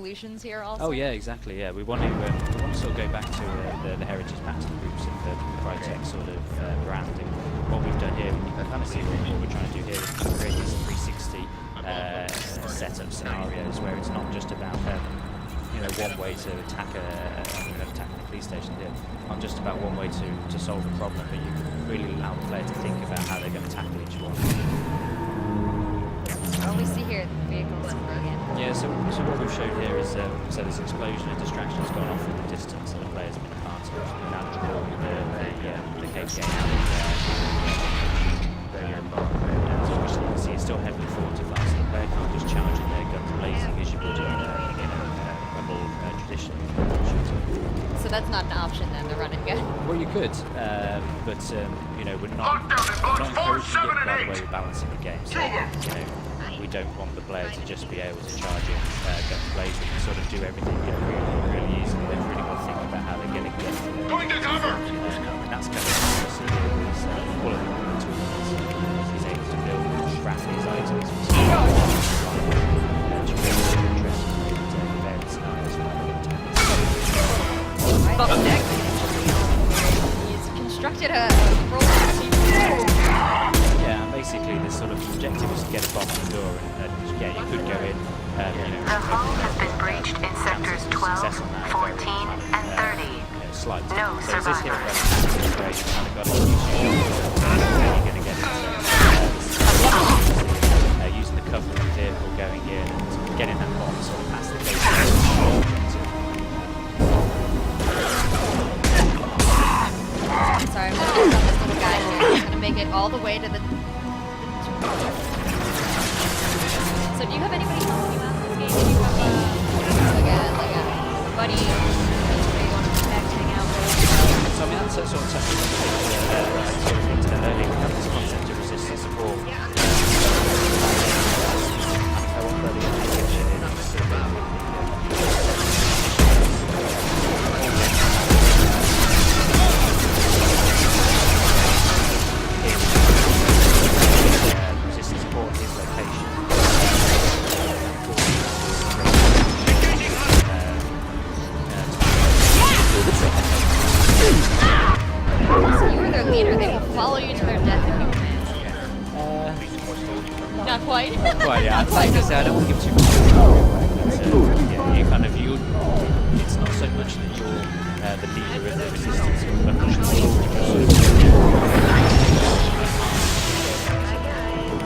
solutions here also? Oh yeah, exactly. Yeah, we want to sort of go back to the heritage pattern groups and the Crytek sort of branding. What we've done here, you can kind of see what we're trying to do here is create these 360 setup scenarios where it's not just about one way to attack attacking a police station here. Not just about one way to solve a problem, but you can really allow the player to think about how they're going to tackle each one. All we see here, the vehicles again. Yeah, so what we've showed here is so this explosion and distraction has gone off in the distance and the player's been part of now drawing the KPA out of as obviously you can see it's still heavily fortified, so the player can't just charge in their guns blazing as you would in a more traditional shooter. So that's not an option then, the run and gun? Well, you could, but we're not encouraging it by the way we're balancing the game. So, we don't want the player to just be able to charge in guns blazing and sort of do everything really easily. They really want to think about how they're going to get Going to cover! And that's kind of what we see here is all of the tools he's able to build and craft these items. He's constructed a rolling team. Yeah, and basically the sort of objective is to get a bomb on the door, and yeah, you could go in. The hull has been breached in sectors 12, 14, and 30. Slight. No So this here survivors. where you kind of got a you're going to get using the cover of the vehicle going in and getting that bomb sort of past the gate. Sorry, I'm going to get on this little guy here. He's going to make it all the way to the... So do you have anybody helping you out in this game? Do you have like a buddy where you want to connect, hang out with? So I mean that's sort of touching on the earlier. We have this concept of resistance support. Resistance support is location. So you're their leader. They will follow you to their death if you command. Not quite. Well, yeah, like I said, I don't want to give too much away, but yeah, you kind of it's not so much that you're the leader of the resistance, but pushing the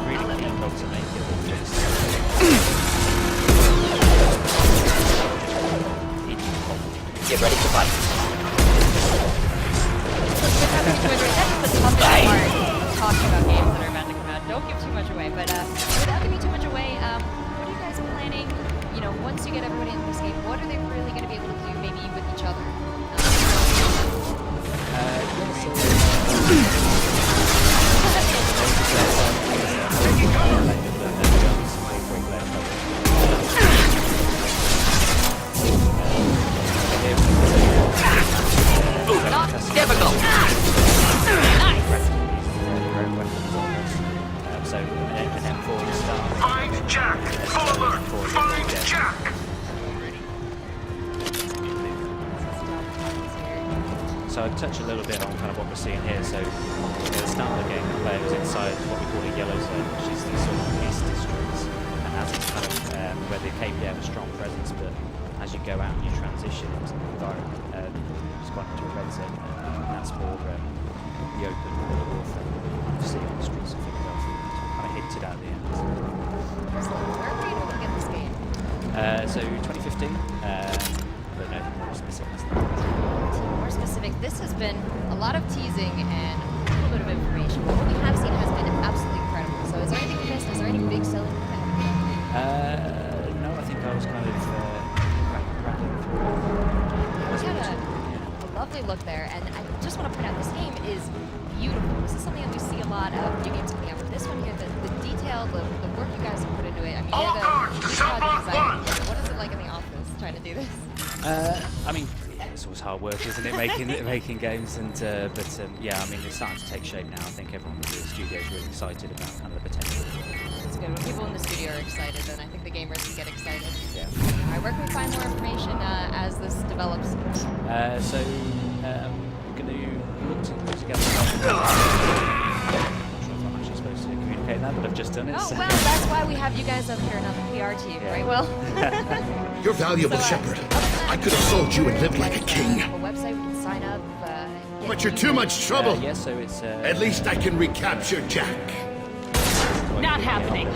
really keen not to make it Get ready to fight. That's the toughest part of talking about games that are about to come out. Don't give too much away, but without giving too much away, what are you guys planning? Once you get everybody in this game, what are they really going to be able to do, maybe with each other? Not difficult. So an M4 start. Find Jack! Full alert! Find Jack! So I'll touch a little bit on kind of what we're seeing here. So at the start of the game, the player was inside what we call a yellow zone, which is the sort of police districts, and as it's kind of where the KPA have a strong presence, but as you go out and you transition into the environment, it's gone into a red zone, and that's more the open warfare you see on the streets of Philadelphia. Kind of hinted at the end. Where were you able to get this game? So 2015, but no more specifics than that. More specific, this has been a lot of teasing and a little bit of information, but what we have seen has been absolutely incredible. So is there anything we missed? Is there any big selling point? No, I think I was kind of cracking through. We had a lovely look there, and I just want to point out this game is beautiful. This is something that we see a lot of video games coming out, but this one here, the detail, the work you guys have put into it. I mean, All you're guards the to lead cell block project designer. 1! What is it like in the office trying to do this? I mean, it's always hard work, isn't it, making games? And yeah, I mean, it's starting to take shape now. I think everyone in the studio is really excited about kind of the potential. good. When people in the studio are excited, then I think the gamers can get excited. Yeah. All right, where can we find more information as this develops? So we're going to look to put together. I'm not sure if I'm actually supposed to communicate that, but I've just done it. Oh, so. well, that's why we have you guys up here, not the PR team, right? Well, You're valuable, Shepard. I could have sold you and lived like a king. we have a website we can sign up. But you're too much trouble. Yes, so it's. At least I can recapture Jack. Not happening.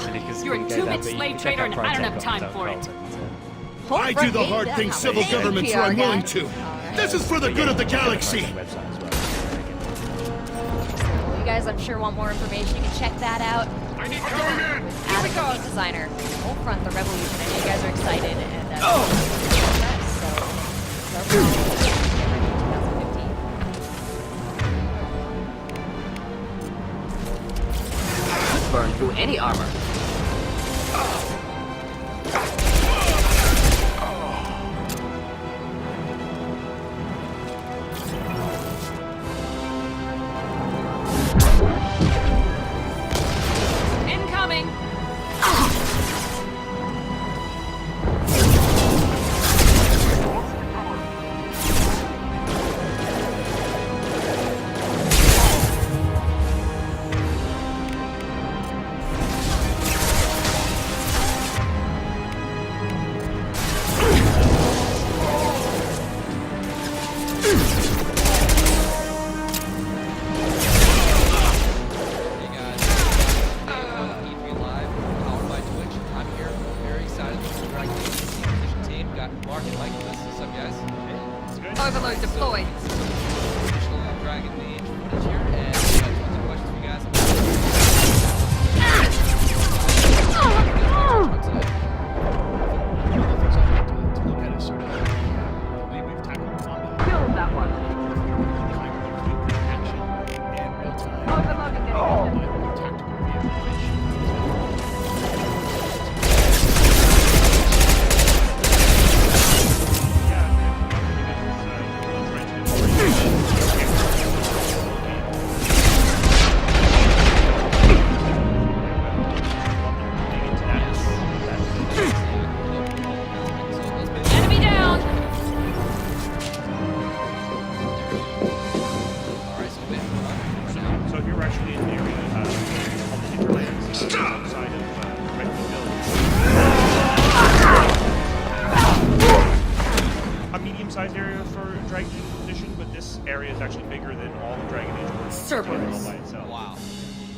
You're a two-bit slave trader and I don't have time for it. I do the hard things civil governments are unwilling to. This is for the good of the galaxy. You guys, I'm sure, want more information. You can check that out. I need coming in. Here we go. Designer. Whole front, the revolution. I know you guys are excited. And, so 2015. Burn through any armor. Incoming! Hey guys, me2Playthrough Live, powered by Twitch. I'm here, very excited to be Dragon Age Edition team. Got Mark and Mike with us. What's up, guys? Overload deployed. Additional Dragon Age footage here, and we got tons of questions for you guys. One of the things I like to look at is sort of the way we've tackled combat. Kill that one. Kind of action in real time. Overload By tactical Enemy down! Alright, so wait, right now. So here we're actually in the area called the Hinterlands, outside of Redwood Village. A medium-sized area for Dragon Age Edition, but this area is actually bigger than all the Dragon Age versions Cerberus. by itself. Wow.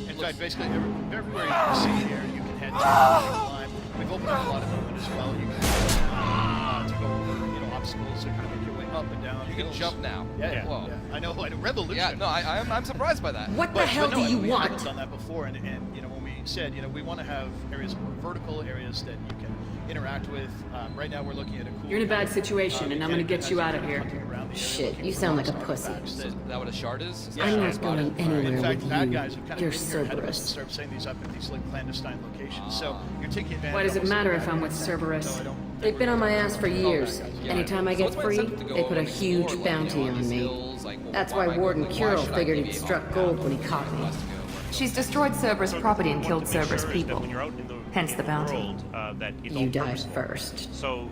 In fact, basically everywhere you can see here, you can head to the line. We've opened up a lot of movement as well. You can to go over, obstacles to kind of make your way up and down. You can hills. jump now. Yeah. Whoa. I know. Revolution. Yeah, no, I'm surprised by that. What the But hell no, do you we want? haven't done that before, and when we said we want to have areas more vertical, areas that you can interact with. Right now we're looking at a cool. You're in a bad situation, and I'm gonna get you out of here. Shit, you sound like a pussy. So is that what a shard is? Is I'm that not a going spot? anywhere In fact, with bad you. guys have kind You're of been here ahead of us and Cerberus. started setting these up in these clandestine locations. So you're taking advantage. Why does it almost matter of if that. I'm with Cerberus? So I don't- They've been on my ass for years. Anytime I So get what's my free, incentive to go they put a and explore, huge like, bounty on on these me. hills? Like, well, That's why why am I Warden going- why Curl should I figured he'd deviate struck off gold path? when he caught me. She's destroyed Cerberus property and killed Cerberus Sure is that people. when you're out in the, Hence in the bounty. world, that it's You all died purposeful. first. So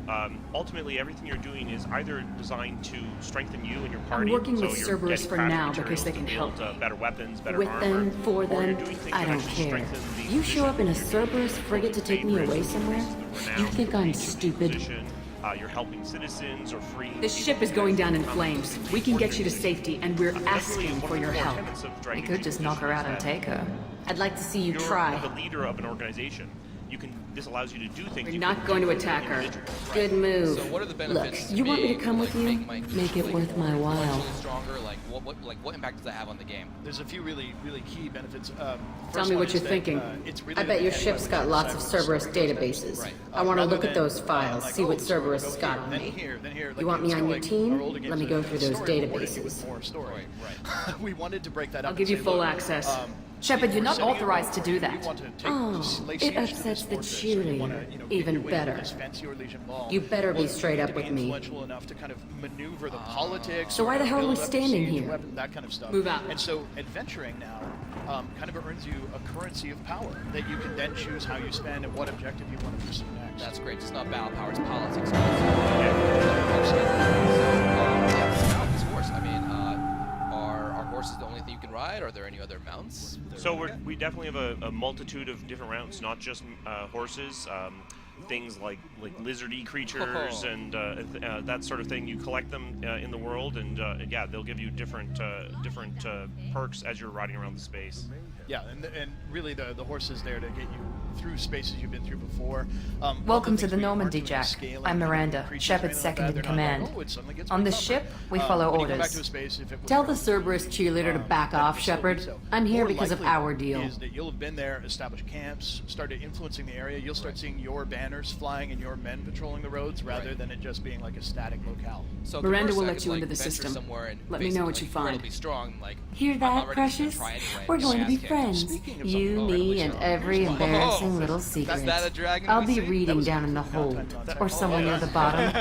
ultimately, everything you're doing is either designed to strengthen you and your party. I'm working so with you're Cerberus getting for craft now materials because they to can build, help me. better weapons, better With armor, them, for or you're them, doing things I that don't actually care. strengthen the You show up in a position, Cerberus frigate to take me away somewhere? You think I'm stupid? You're helping citizens or free. This ship is going down in flames. We can get you to safety, and we're asking for your help. We could just knock her out and take her. I'd like to see you You're try. the leader of an organization. This allows you to do things. We're you not couldn't going do to as an attack her. individual. Good move. So what are the Look, benefits? you want me to being, come like, with you? making my Make it worth my while. intellectually stronger? Like what impact does that have on the game? There's a few really key benefits. Tell First me one what is you're that, thinking. it's really I bet your the ship's got lots of Cerberus databases. Right. I want to Rather look at than, those files, like, see what so Cerberus go has got here, on then me. here, then here. You want me it's on kinda your like team? our old games Let me that go had through those story rewarding you databases. with more story. Right. We wanted to break that up. I'll and give you say, full look, access. Shepard, if you're we're not setting it authorized up, to do we that. want to take Oh, this lay it siege to upsets this the fortress, so you wanna, cheerleader. get Even your way better. into this fancier Legion ball. You better be Well, straight you up need to with be me. influential enough to kind of maneuver the politics. So why or the hell are we build up standing siege here? weapon, that kind of stuff. Move out. And so adventuring now kind of earns you a currency of power that you can then choose how you spend and what objective you want to pursue next. That's great. It's not battle power, it's politics. About this horse, I mean, are horses the only thing you can ride? Are there any other mounts? So we definitely have a multitude of different routes, not just horses. Things like lizardy creatures and that sort of thing. You collect them in the world, and yeah, they'll give you different perks as you're riding around the space. Yeah, and really the horse is there to get you through spaces you've been through before. Welcome to the Normandy, Jack. I'm Miranda, Shepard's second in command. On this ship, we follow orders. Tell the Cerberus cheerleader to back off, Shepard. I'm here because of our deal. Is that you'll have been there, established camps, started influencing the area. You'll start seeing your banners flying and your men patrolling the roads rather than it just being like a static locale. So Miranda will let you into the system. Let me know what you find. Strong, like, Hear that, Precious? We're going to be friends. You, me, and every embarrassing little secret. I'll be reading down in the hold, or somewhere near the bottom.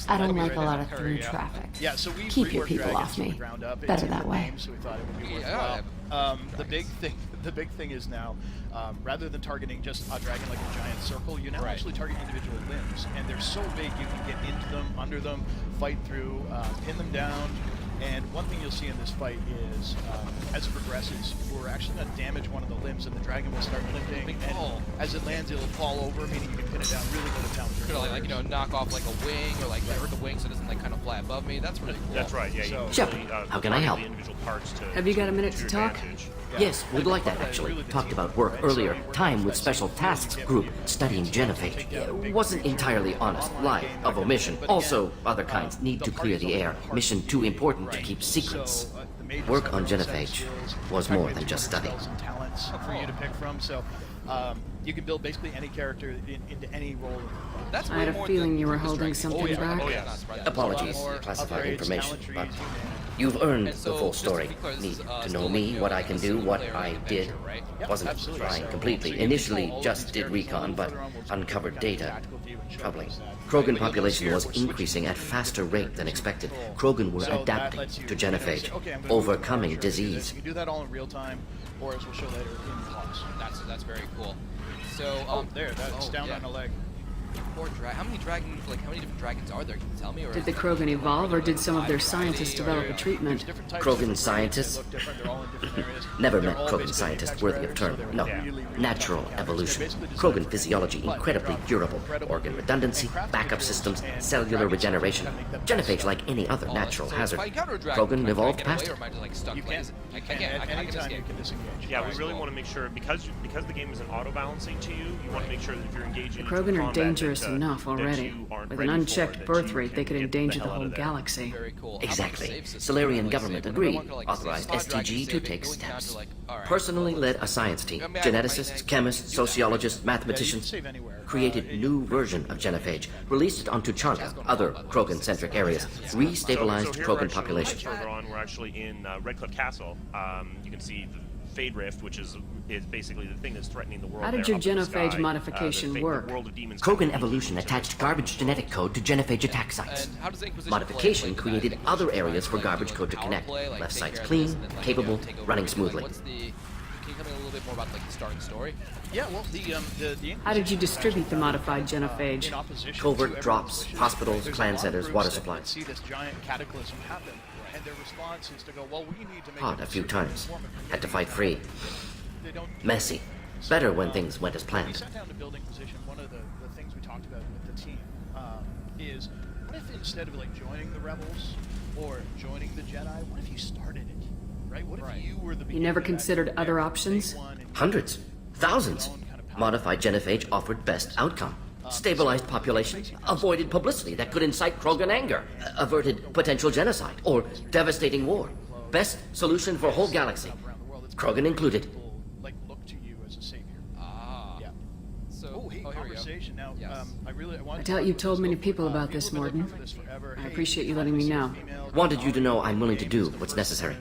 I don't like a lot of through traffic. Yeah, so we Keep your people off me. Better that way. So we thought it would be worthwhile. The big thing is now, rather than targeting just a dragon like a giant circle, you now actually target individual limbs, and they're so big you can get into them, under them, fight through, pin them down. And one thing you'll see in this fight is, as it progresses, we're actually going to damage one of the limbs, and the dragon will start limping. And as it lands, it'll fall over, meaning you can pin it down, really go to town. Like, you know, knock off like a wing, or like divert the wing so it doesn't like kind of fly above me. That's really cool. That's right. Yeah. So, Shepard, how can I help? Have you got a minute to talk? Yes, we'd like that, actually. Talked about work earlier. Time with Special Tasks Group, studying genophage. Wasn't entirely honest. Lie of omission. Also, other kinds need to clear the air. Mission too important to keep secrets. Work on genophage was more than just study. Talents for you to pick from, so you can build basically any character into any role. I had a feeling you were holding something back. Apologies, classified information, but you've earned the full story. Need to know me, what I can do, what I did. Wasn't lying completely. Initially just did recon, but uncovered data. Troubling. Krogan population was increasing at faster rate than expected. Krogan were adapting to genophage, overcoming disease. You can do that all in real time, or as we'll show later, in pause. That's very cool. So that's down on a leg. How many different dragons are there? Can you tell me? Or Did the Krogan evolve, or did some of their scientists develop a treatment? Krogan scientists? Never met Krogan scientists worthy of term. No. Natural evolution. Krogan physiology incredibly durable. Organ redundancy, backup systems, cellular regeneration. Genophage like any other natural hazard. Krogan evolved past it. You can. At any time you can disengage. Yeah, we really want to make sure, because the game isn't auto-balancing to you, you want to make sure that if you're engaging The Krogan are dangerous enough already. With an unchecked birth rate, they could endanger the whole galaxy. Very cool. Exactly. Solarian government agreed. Authorized STG to take steps. Personally led a science team. Geneticists, chemists, sociologists, mathematicians. Created new version of genophage. Released it onto Chanka, other Krogan-centric areas. Restabilized Krogan population. Further on, we're actually in Redcliffe Castle. You can see the Fade Rift, which is basically the thing that's threatening the world. How did your genophage modification work? Krogan evolution attached garbage genetic code to genophage attack sites. Modification created other areas for garbage code to connect. Left sites clean, capable, running smoothly. Can you tell me a little bit more about like the starting story? Yeah, well, the How did you distribute the modified genophage? Covert drops, hospitals, clan centers, water supplies. See this giant cataclysm happen, and their response is to go, well, we need to make Fought a few times. Had to fight free. Messy. Better when things went as When we planned. sat down to building position, one of the things we talked about with the team is, what if instead of like joining the rebels or joining the Jedi, what if you started it, right? What if you were the You never considered other options? Hundreds. Thousands. Modified genophage offered best outcome. Stabilized population, avoided publicity that could incite Krogan anger, averted potential genocide, or devastating war. Best solution for whole galaxy. Krogan included. Like look to you as a savior. Yeah. So, hey, here we go. conversation now. I doubt you've told many people about this, Morden. I appreciate you letting me know. Wanted you to know I'm willing to do what's necessary.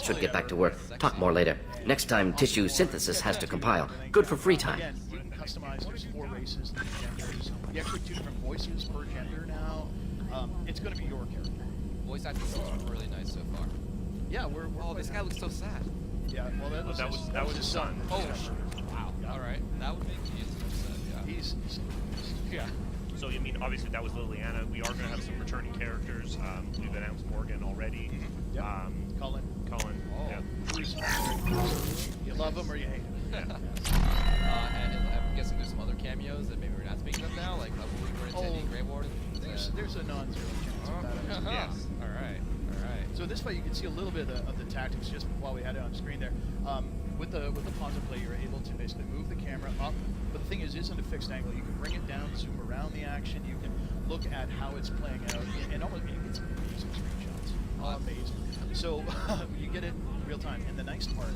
Should get back to work. Talk more later. Next time tissue synthesis has to compile. Good for free time. Again, you can customize. There's 4 races, 3 genders. You actually 2 different voices per gender now. It's going to be your character. Voice acting looks really nice so far. Yeah, we're Oh, this guy looks so sad. Yeah, well, that was his son. Oh, wow. Yeah. All right, that would make sense. Yeah. He's Yeah. So, I mean, obviously that was Liliana. We are going to have some returning characters. We've announced Morgan already. Yep. Colin. Oh. Yeah. You love him or you hate him. And I'm guessing there's some other cameos that maybe we're not speaking of now, like Grey Ward. There's a non-zero chance of that. Yes. All right. So this fight, you can see a little bit of the tactics just while we had it on screen there. With the pause and play, you're able to basically move the camera up, but the thing is, isn't a fixed angle. You can bring it down, zoom around the action. You can look at how it's playing out, and almost you get some amazing screenshots. Amazing. So you get it real time, and the nice part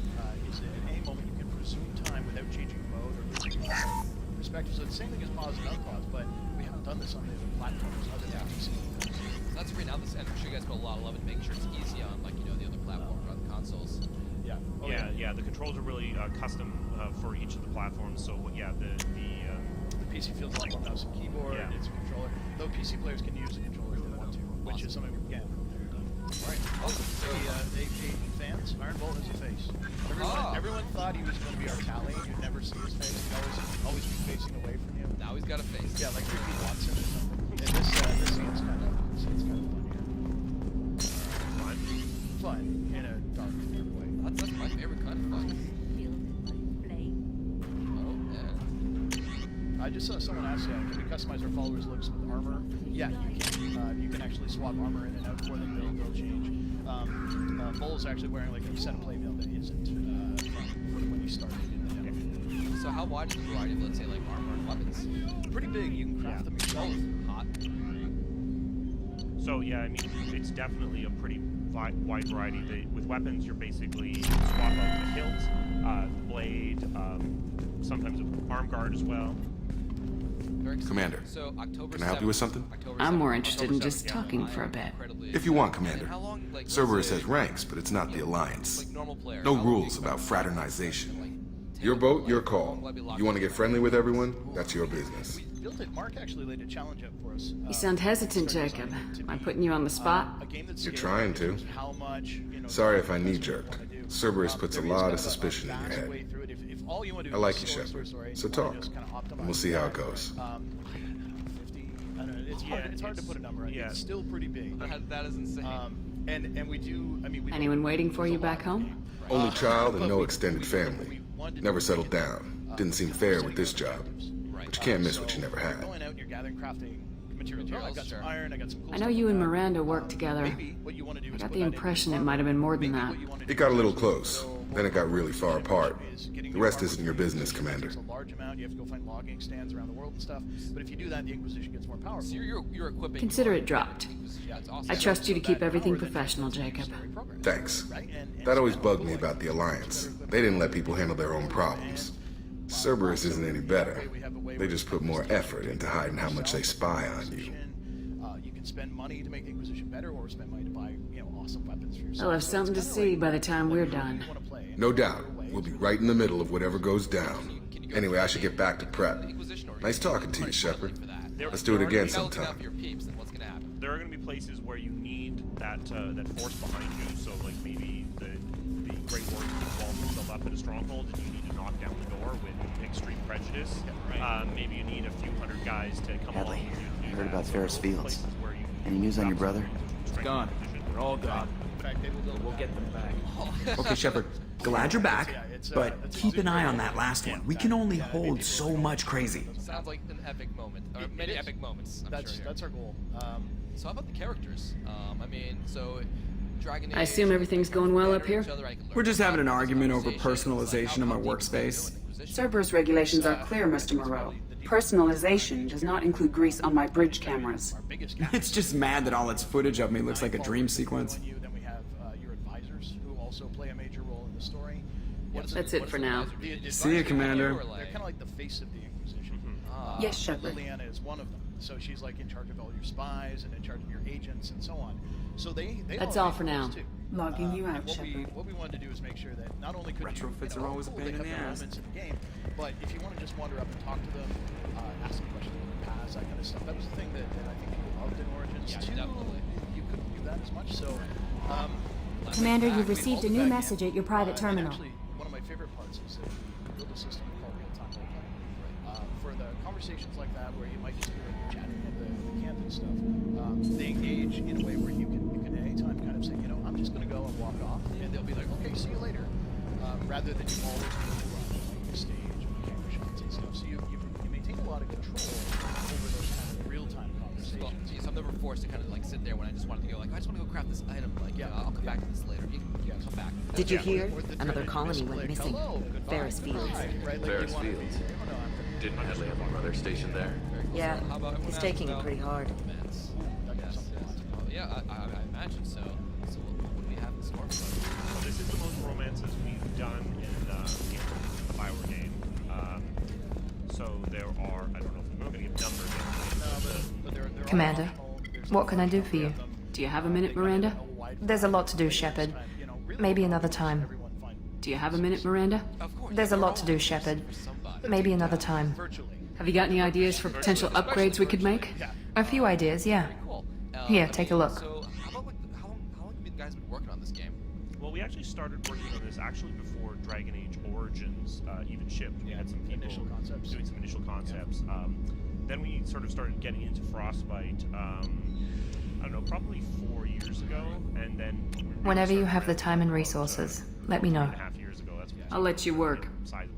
is that at any moment you can resume time without changing mode or losing perspective. So it's the same thing as pause and unpause, but we haven't done this on the other platforms other than PC. That's great. Now and I'm sure you guys put a lot of love in making sure it's easy on the other platforms or other consoles. Yeah. Yeah. The controls are really custom for each of the platforms. So the PC feels a lot more mouse and keyboard. Yeah. It's a controller. Though PC players can use a controller if they want to, which is something again. Right. Oh, hey, fans, Iron Bolt has a face. Everyone thought he was going to be our tally. You'd never see his face. He'd always be facing away from you. Now he's got a face. Yeah, like Ricky Watson or something. And this scene's kind of fun here. Fun in a dark way. That's my favorite kind of fun. Oh, yeah. I just saw someone ask, can we customize our followers' looks with armor? Yeah, you can. You can actually swap armor in and out for them. They'll change. Bull's actually wearing like a set of playmail that isn't from when he started in the demo. So how wide is the variety of, let's say, like armor and weapons? Pretty big. You can craft them yourself. Hot. So yeah, I mean, it's definitely a pretty wide variety. With weapons, you're basically swap out the hilt, the blade, sometimes an arm guard as well. Commander, so October can I help you with something? I'm more interested in just talking for a bit. If you want, Commander. Cerberus has ranks, but it's not the Alliance. No rules about fraternization. Your boat, your call. You want to get friendly with everyone? That's your business. Mark actually laid a challenge up for us. You sound hesitant, Jacob. Am I putting you on the spot? You're trying to. Sorry if I knee-jerked. Cerberus puts a lot of suspicion in your head. I like you, Shepard. So talk, and we'll see how it goes. It's hard to put a number on it. Yeah. It's still pretty big. That is insane. And we do, Anyone waiting for you back home? Only child and no extended family. Never settled down. Didn't seem fair with this job. But you can't miss what you never had. Going out and you're gathering crafting materials. I got some iron, I got some cool I know you and Miranda worked together. I got the impression it might have been more than that. It got a little close. Then it got really far apart. The rest isn't your business, Commander. It's a large amount. You have to go find logging stands around the world and stuff. But if you do that, the Inquisition gets more powerful. So you're equipping. Consider it dropped. Yeah, it's awesome. I trust you to keep everything professional, Jacob. Thanks. That always bugged me about the Alliance. They didn't let people handle their own problems. Cerberus isn't any better. They just put more effort into hiding how much they spy on you. You can spend money to make the Inquisition better, or spend money to buy, awesome weapons for yourself. I'll have something to see by the time we're done. No doubt. We'll be right in the middle of whatever goes down. Anyway, I should get back to prep. Nice talking to you, Shepard. Let's do it again sometime. There are going to be places where you need that force behind you. So, like maybe the Grey Ward can wall himself up at a stronghold, and you need to knock down the door with extreme prejudice. Maybe you need a few hundred guys to come along with you. I heard about Ferris Fields. Any news on your brother? It's gone. They're all gone. We'll get them back. Okay, Shepard. Glad you're back, but keep an eye on that last one. We can only hold so much crazy. Sounds like an epic moment, or many epic moments. That's our goal. So how about the characters? Dragon. I assume everything's going well up here? We're just having an argument over personalization of my workspace. Cerberus regulations are clear, Mr. Moreau. Personalization does not include grease on my bridge cameras. It's just mad that all its footage of me looks like a dream sequence. Then we have your advisors, who also play a major role in the story. That's it for now. See you, Commander. They're kind of like the face of the Inquisition. Yes, Shepard. Liliana is one of them. So she's like in charge of all your spies and in charge of your agents and so on. So they That's all for now. Too. Logging you out, Shepard. What we wanted to do is make sure that not only could retrofits are always a pain in the ass. Moments in the game, but if you want to just wander up and talk to them, ask them questions about the past, that kind of stuff. That was the thing that I think people loved in Origins. Yeah, too. definitely. You couldn't do that as much. So Commander, you've received a new message at your private terminal. Actually, one of my favorite parts is that you build a system called real-time role-playing. For the conversations like that, where you might just be like chatting at the camp and stuff, they engage in a way where you can at any time kind of say, you know, I'm just going to go and walk off, and they'll be like, okay, see you later, rather than you always need to run like your stage and camera shots and stuff. So you maintain a lot of control over those kind of real-time conversations. So I'm never forced to kind of like sit there when I just wanted to go like, I just want to go craft this item. Like, yeah, I'll come back to this later. You can come back. Did you hear? Another colony went missing. Ferris Fields. Ferris Fields. Didn't Headley have a brother stationed there? Yeah, he's taking it pretty hard. Yeah, I imagine so. So what do we have in store? So this is the most romances we've done in a Bioware game. So there are, I don't know if I'm going to give numbers. Commander, what can I do for you? Do you have a minute, Miranda? There's a lot to do, Shepard. Maybe another time. Do you have a minute, Miranda? There's a lot to do, Shepard. Maybe another time. Have you got any ideas for potential upgrades we could make? A few ideas, yeah. Here, take a look. So how long have you guys been working on this game? Well, we actually started working on this actually before Dragon Age Origins even shipped. We had some people doing some initial concepts. Then we sort of started getting into Frostbite, I don't know, probably 4 years ago, and then... Whenever you have the time and resources, let me know. I'll let you work.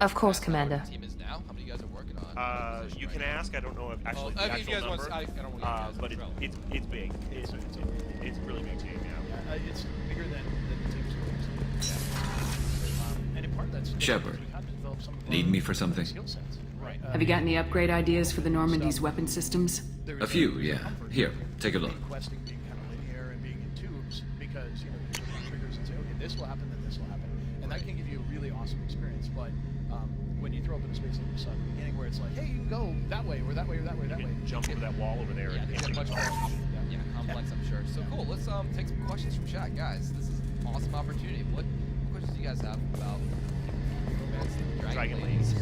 Of course, Commander. Team is now? How many you guys are working on? You can ask. I don't know if actually the actual number. I don't want but it's big. It's a really big team. Yeah. It's bigger than the teams. Yeah. And in part that's Shepard, need me for something? Have you got any upgrade ideas for the Normandy's weapon systems? A few, yeah. Here, take a look. Questing being kind of linear and being in tubes because you know you triggers and say, okay, this will happen, then this will happen, and that can give you a really awesome experience. But when you throw up in a space like at the beginning, where it's like, hey, you can go that way or that way or that way or that way, jump over that wall over there. Yeah, and it's much more complex, I'm sure. So cool. Let's take some questions from chat, guys. This is an awesome opportunity. What questions do you guys have about Dragon Ladies?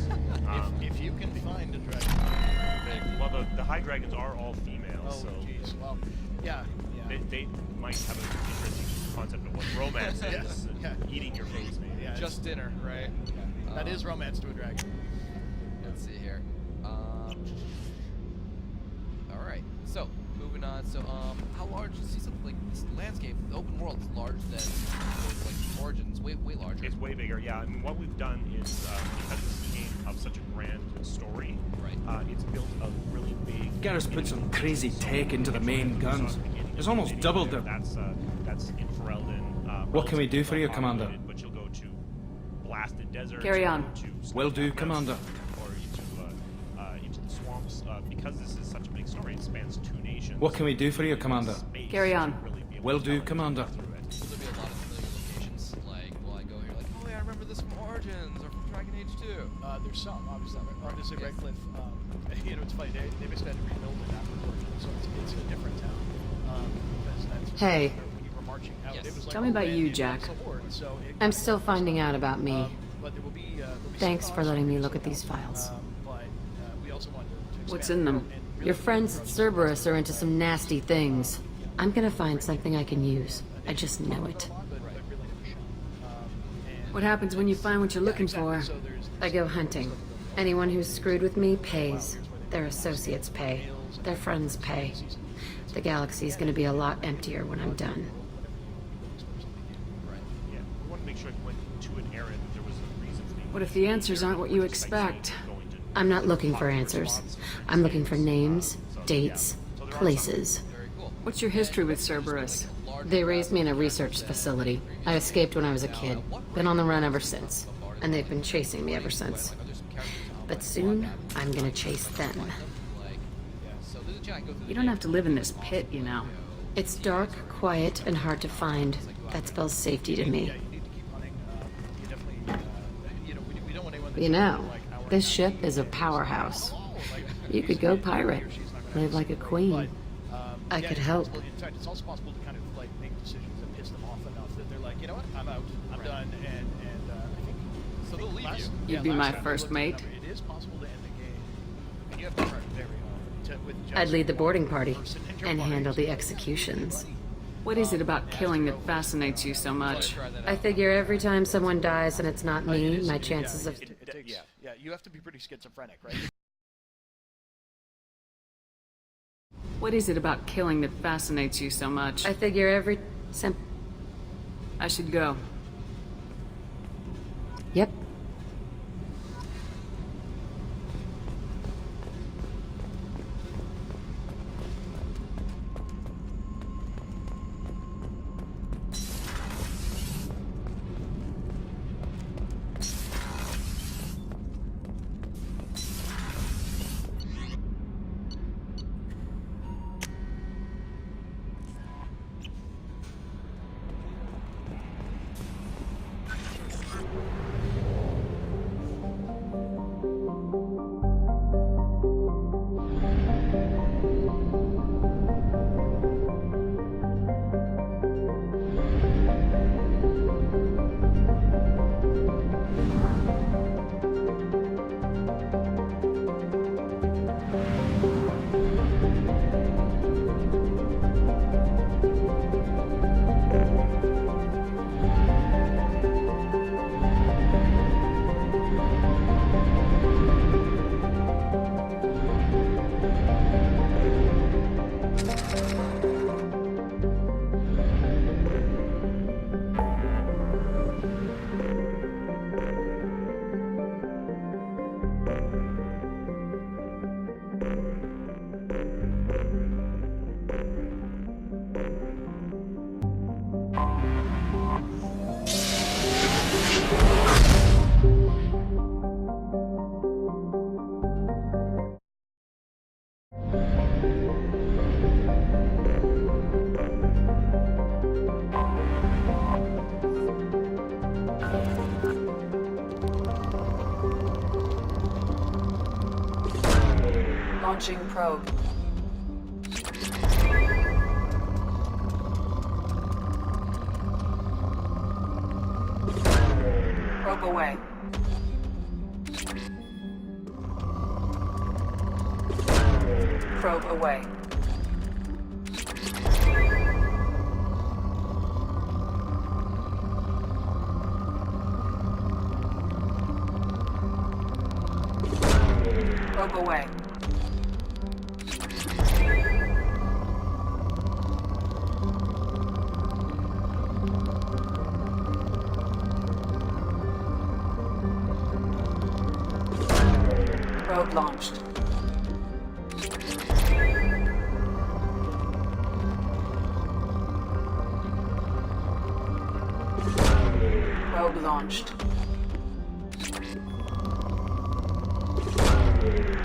If you can find a dragon. Well, the High Dragons are all female, so geez. Well, yeah. They might have an interesting concept of what romance is. Eating your face, maybe. Yeah, just dinner, right? Yeah. That is romance to a dragon. Let's see here. All right. So moving on. So how large? You see something like this landscape, the open world is larger than like Origins, way larger. It's way bigger. Yeah. I mean, what we've done is because this game of such a grand story, right? It's built a really big. Garrus put some crazy tech into the main guns. It's almost doubled them. That's in Ferelden. What can we do for you, Commander? But you'll go to blasted desert. Carry on. Will do, Commander. Or into the swamps. Because this is such a big story, it spans 2 nations. What can we do for you, Commander? Carry on. Will do, Commander. Will there be a lot of familiar locations? Like, will I go here like, oh yeah, I remember this from Origins or from Dragon Age 2? There's some, obviously Redcliffe, you know, it's funny, they basically had to rebuild it after Origins, so it's a different town. Hey. When you were marching out, it was like, Tell me about you, Jack. I'm still finding out about me. Thanks for letting me look at these files. What's in them? Your friends at Cerberus are into some nasty things. I'm gonna find something I can use. I just know it. What happens when you find what you're looking for? I go hunting. Anyone who's screwed with me pays. Their associates pay. Their friends pay. The galaxy's gonna be a lot emptier when I'm done. Yeah, we want to make sure it went to an era that there was a reason for the. What if the answers aren't what you expect? I'm not looking for answers. I'm looking for names, dates, places. What's your history with Cerberus? They raised me in a research facility. I escaped when I was a kid. Been on the run ever since. And they've been chasing me ever since. But soon, I'm gonna chase them. You don't have to live in this pit, you know. It's dark, quiet, and hard to find. That spells safety to me. You know, this ship is a powerhouse. You could go pirate, live like a queen. I could help. In fact, it's also possible to kind of like make decisions that piss them off enough that they're like, you know what, I'm out, I'm done, and I think so. They'll leave you. You'd be my first mate. It is possible to end the game, and you have to try very hard. I'd lead the boarding party and handle the executions. What is it about killing that fascinates you so much? I figure every time someone dies and it's not me, my chances of... Yeah, you have to be pretty schizophrenic, right? What is it about killing that fascinates you so much? I figure every... I should go. Yep. Launching probe. Probe away. Probe away. Probe away. Probe launched. Probe launched.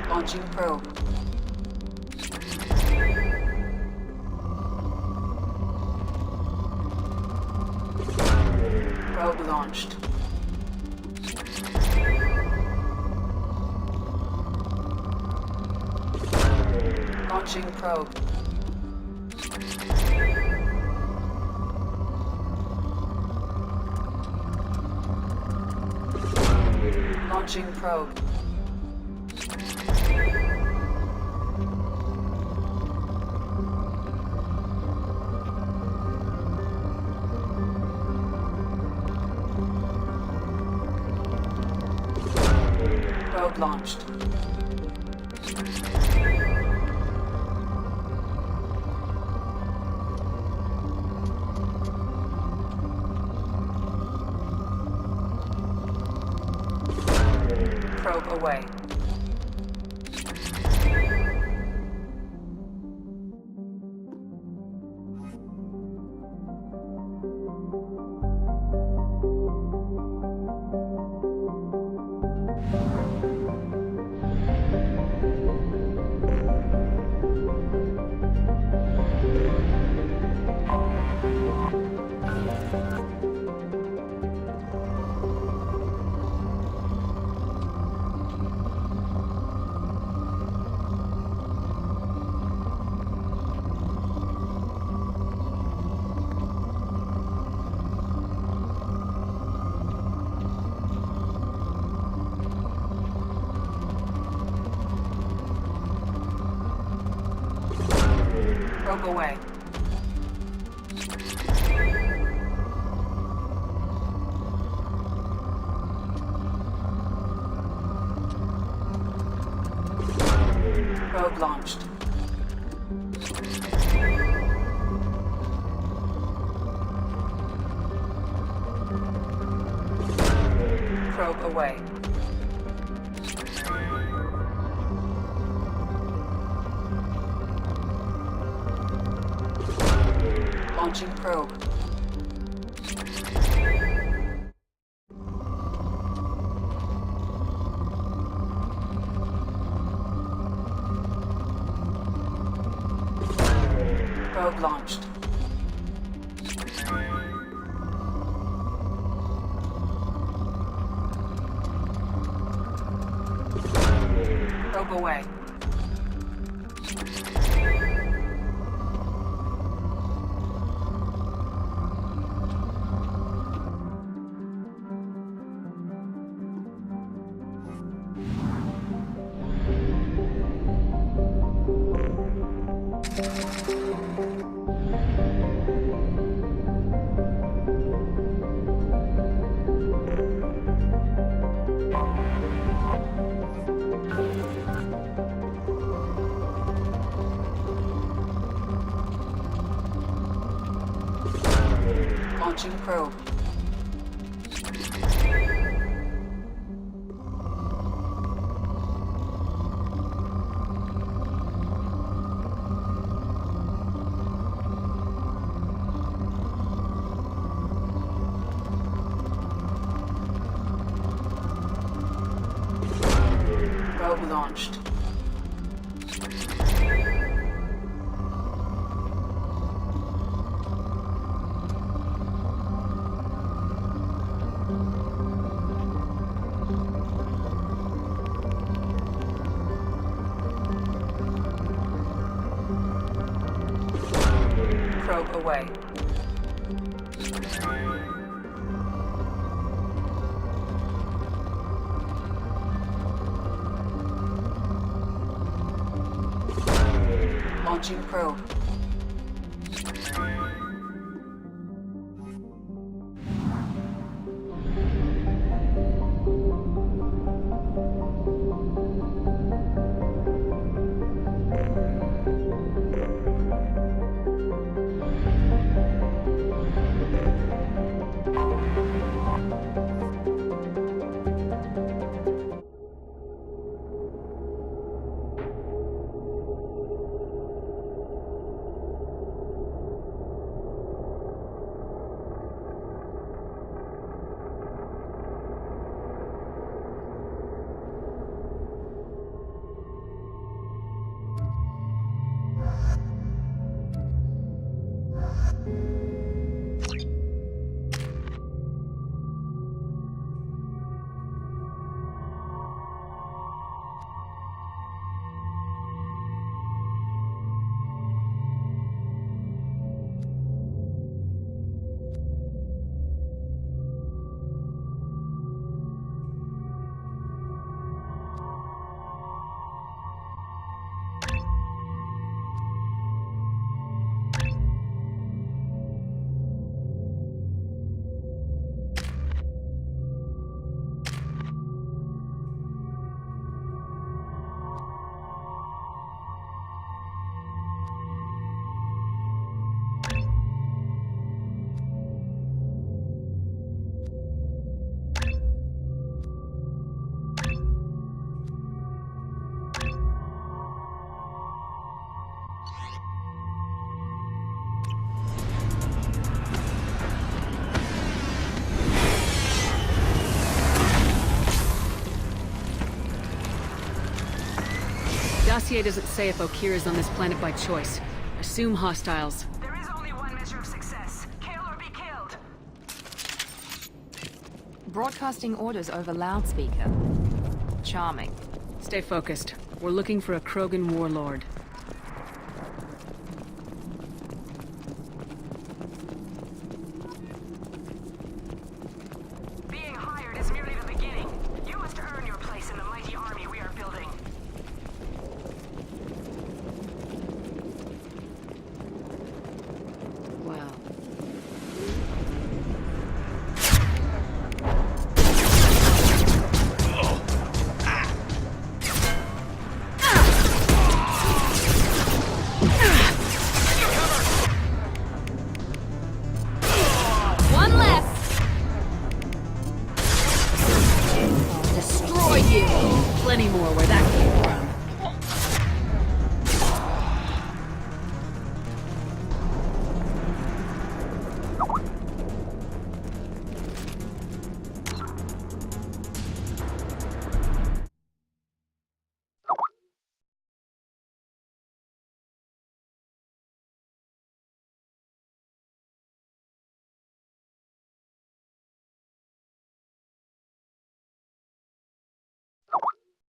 Launching probe. Probe launched. Launching probe. Launching probe. Probe launched. Probe away. Probe away. Probe launched. Probe away. Launching probe. Probe launched. Probe away. Launching probe. Probe launched. Probe away. Launching probe. Dossier doesn't say if Okir is on this planet by choice. Assume hostiles. There is only one measure of success. Kill or be killed. Broadcasting orders over loudspeaker. Charming. Stay focused. We're looking for a Krogan warlord. Being hired is merely the beginning. You must earn your place in the mighty army we are building. Well, exactly.